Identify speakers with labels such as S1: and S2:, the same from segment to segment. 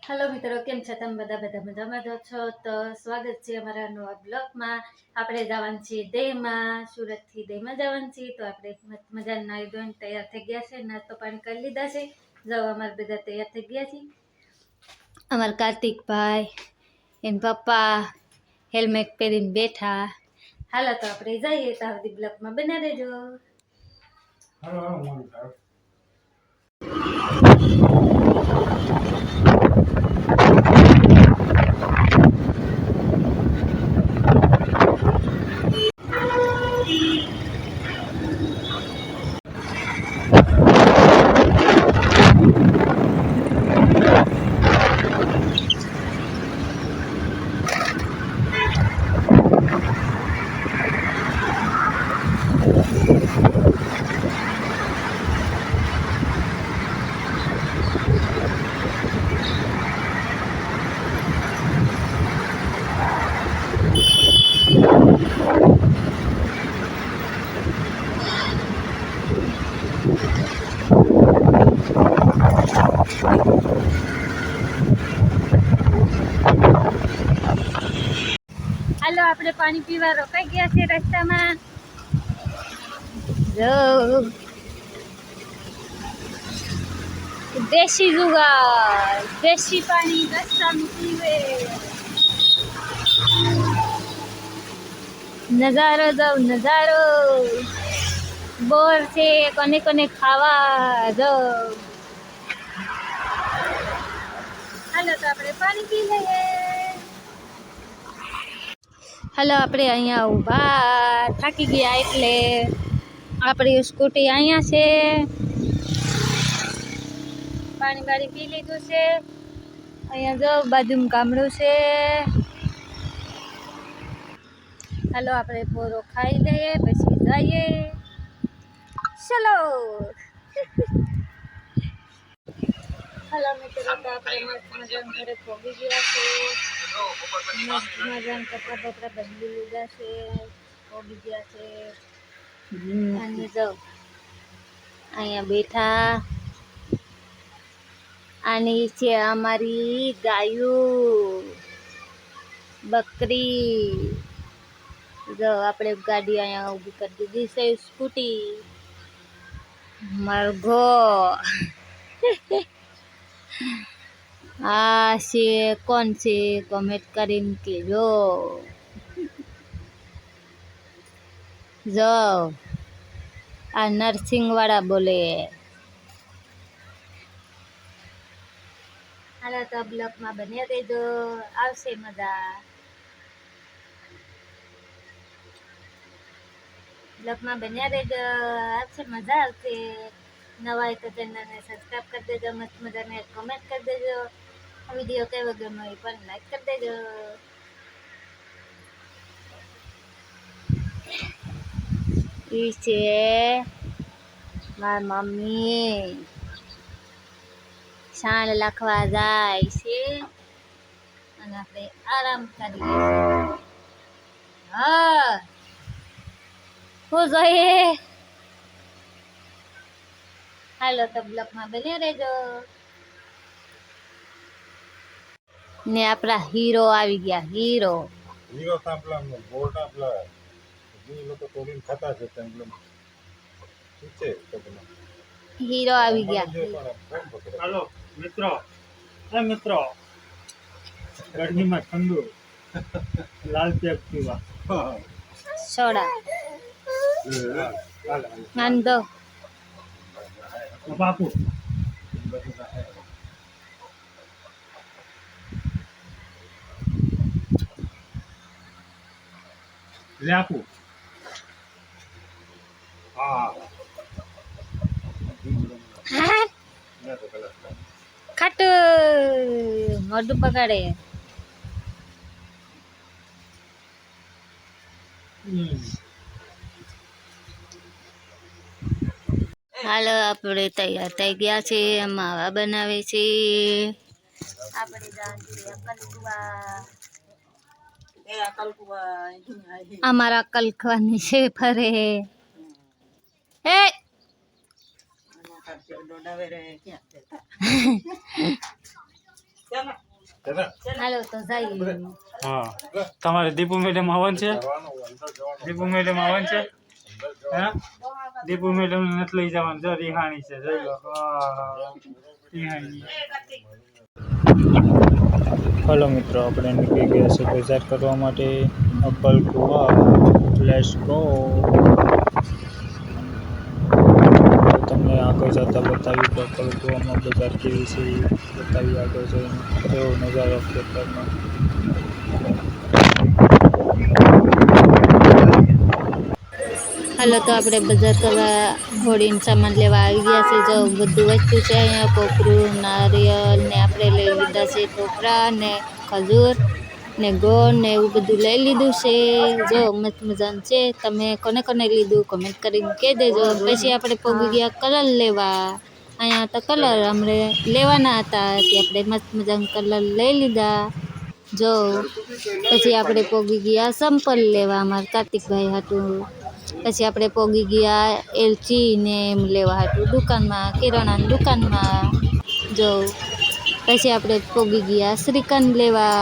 S1: Hello मित्रों, केम छे तमे बधा मजामां छो। तो स्वागत छे अमारा नवा ब्लॉगमां। आपणे जवान छीए देहमां, सूरतथी देहमां जवान छीए। तो आपणे मजाना नाई धोईने तैयार थई गया छे, नास्तो पाणी करी लीधा छे। जो अमारा बधा तैयार थई गया छे। अमारा कार्तिक भाई एन पप्पा हेल्मेट पहेरीने बैठा। हालो तो आपणे जाईए, तो आ ब्लॉगमां बने रहेजो। हालो आपणे पाणी पीवा रोकाई गया छे रस्तामां। जो देशी जुगाड़, देशी पानी रस्ता में पीवे। नजारो जाओ नजारो, बोर से कोने कोने खावा जो। हालो तो आपणे पानी पी लईए। हालो आपणे अहींया ऊभा थाकी गया એટલે આપણી સ્કૂટી અહીંયા છે। પાણી બારી પી લીધું છે। અહીંયા જો બાજુમાં ગામડું છે। હાલો આપણે પોરો ખાઈ લઈએ પછી જઈએ। ચલો હાલો મિત્રો, તો આપણે મસ્ત મજાના ઘરે પહોંચી ગયા છે। મસ્ત મજાના કપડા બપડા બદલી લીધા છે, પહોંચી ગયા છે। અને જો અહીંયા બેઠા। આની છે અમારી ગાયું બકરી। જો આપણે ગાડી અહીંયા ઊભી કરી દીધી છે, સ્કૂટી મરઘો। आ से कौन से कमेंट करीने कहेजो। जो आ नर्सिंग वाला बोले। हालो तो ब्लॉग में बने रहेजो, आवशे मजा। ब्लॉग में बने रहेजो, आवशे मजा आवशे। नवा है तो चैनल ने सब्सक्राइब कर देजो, मस्त मजा ने कमेंट कर देजो। वीडियो केवो गम्यो ए पण लाइक कर देजो। ई छे मारी मम्मी शाण लखवा जाय छे અને આપણે આરામ કરીએ છીએ। હા હો જોઈએ। હાલો તો બ્લોગ માં બને રહેજો ને આપણા હીરો આવી ગયા। હીરો
S2: हीरो सापला बोट आपला जी लोग तोड़ीन खाता છે તેમ ઠીક છે તો બના
S1: हीरो આવી ગયા।
S3: हेलो मित्रों, ए मित्रों, गर्मी में ठंडू लाल पेप पीवा
S1: सोडा नंदो
S3: बापू ले आपू। हाँ
S1: खट मोढું બગાડે। હાલો આપણે તૈયાર થઈ ગયા છે, માવા બનાવે છે। આપણે અમારા કલખવાની છે ફરે હે હાલો તો જઈએ.
S3: હા તમારે દીપુ મેડમ આવવાનું છે દીપુ મેડમ આવવાનું છે હા દીપુ મેડમ નથી લઈ જવાનું જો રિહાણી છે જોઈ લો રિહાણી હલો મિત્રો આપણે નીકળી ગયા છે બજાર કરવા માટે અપલ ગોવા લેટ્સ ગો તમને આગળ જતા બતાવ્યું કે અપલ ગોવામાં બજાર કેવી છે બતાવી આગળ જઈને કેવો નજારો ખેતરમાં
S1: હાલો તો આપણે બજાર કરવા ઘોડીને સામાન લેવા આવી ગયા છે. જો બધું વસ્તુ છે અહીંયા, કોપરું, નારિયેલ ને આપણે લઈ લીધા છે ટોપરા ને ખજૂર ને ગોળ ને એવું બધું લઈ લીધું છે. જો મસ્ત મજાનું છે. તમે કોને કોને લીધું કમેન્ટ કરીને કહી દેજો. પછી આપણે પહોંચી ગયા કલર લેવા. અહીંયા તો કલર અમને લેવાના હતા કે આપણે મસ્ત મજાનું કલર લઈ લીધા. જો પછી આપણે પહોંચી ગયા સંપલ લેવા અમારા કાર્તિકભાઈ હતું. પછી આપણે પહોંચી ગયા એલચી ને એમ લેવા હતું દુકાનમાં, કિરાણાની દુકાનમાં. જો પછી આપણે પહોંચી ગયા શ્રીખંડ લેવા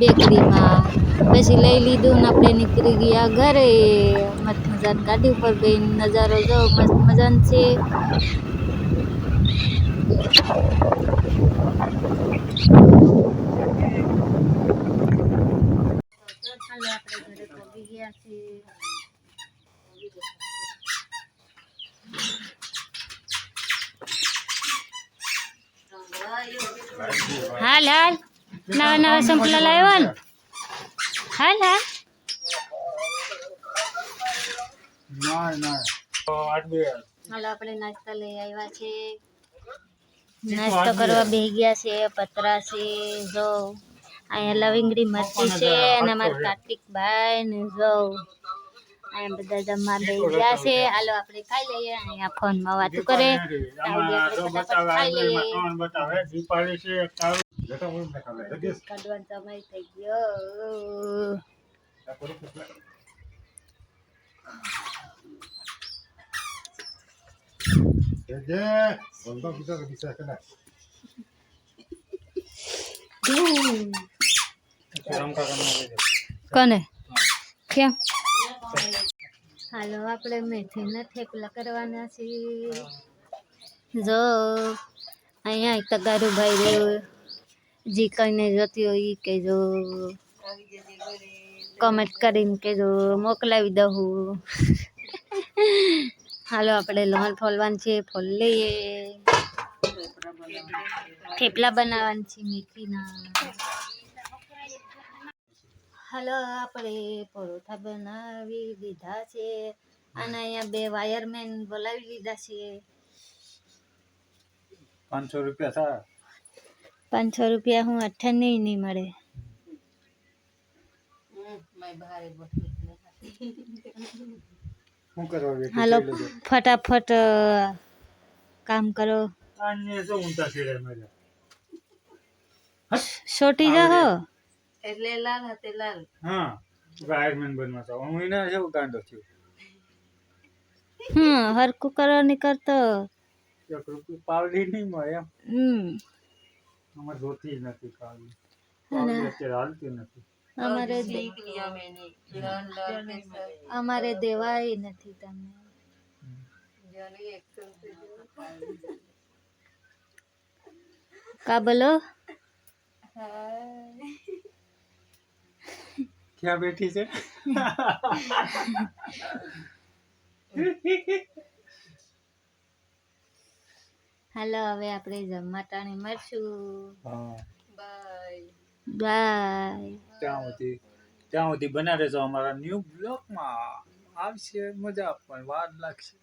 S1: બેકરીમાં. પછી લઈ લીધું ને આપણે નીકળી ગયા ઘરે. મસ્ત મજાની ગાડી ઉપર બેન નજારો જો મસ્ત મજાનો છે. હાલો આપણે ઘરે પહોંચી ગયા છીએ. હાલ હાલ નવા નવા સંપલા લાવ્યા ને હાલ હાલ હાલો આપણે નાસ્તા લઈ આવ્યા છે. નાસ્તો કરવા બેસી ગયા છે. પતરા છે જો અહીંયા લવિંગડી મરચી છે અને અમારા કાર્તિકભાઈ ને જો અહીંયા બધા જમવા બેસી ગયા છે. હાલો આપણે ખાઈ લઈએ. અહીંયા ફોનમાં વાતું કરે ખાઈ લઈએ. કાઢવાનો સમય થઈ ગયો. કોને કેમ હાલો આપણે મેથીના થેપલા કરવાના છીએ. જો અહીંયા તગારું ભાઈ રહ્યું જે કઈને જોતી હોય એ કહેજો. કમેન્ટ કરીને કહેજો મોકલાવી દઉં. હાલો આપણે લોન ફોલવાનું છે. ફોલ લઈએ. થેપલા બનાવવાનું છે મેથીના. હાલો આપણે પરોઠા બનાવી લીધા છે અને અહીંયા 2 વાયરમેન બોલાવી લીધા છે.
S3: 500 રૂપિયા થાય
S1: 500 રૂપિયા હું 8 નહીં મળે.
S3: શું કરવા
S1: હાલો ફટાફટ કામ કરો. છોટી જાઓ એટલે લાલ હાથે લાલ.
S3: હા વાયરમેન બનવા તો હું એને જેવું ગાંડો થયો
S1: હરકું કરો નહીં કરતો.
S3: 1 રૂપિયો પાવડી નહીં મળે એમ અમારે જોતી જ નથી પાવડી. પાવડી અત્યારે હાલતી નથી.
S1: અમારે દેવાય નથી તમને. કા બોલો
S3: ક્યાં બેઠી છે
S1: હાલો હવે આપણે જમવા ટાણે મળશું.
S3: હા
S1: બાય.
S3: ત્યાં સુધી બના રહેજો. અમારા ન્યૂ બ્લોગમાં આવશે મજા પણ વાર લાગશે.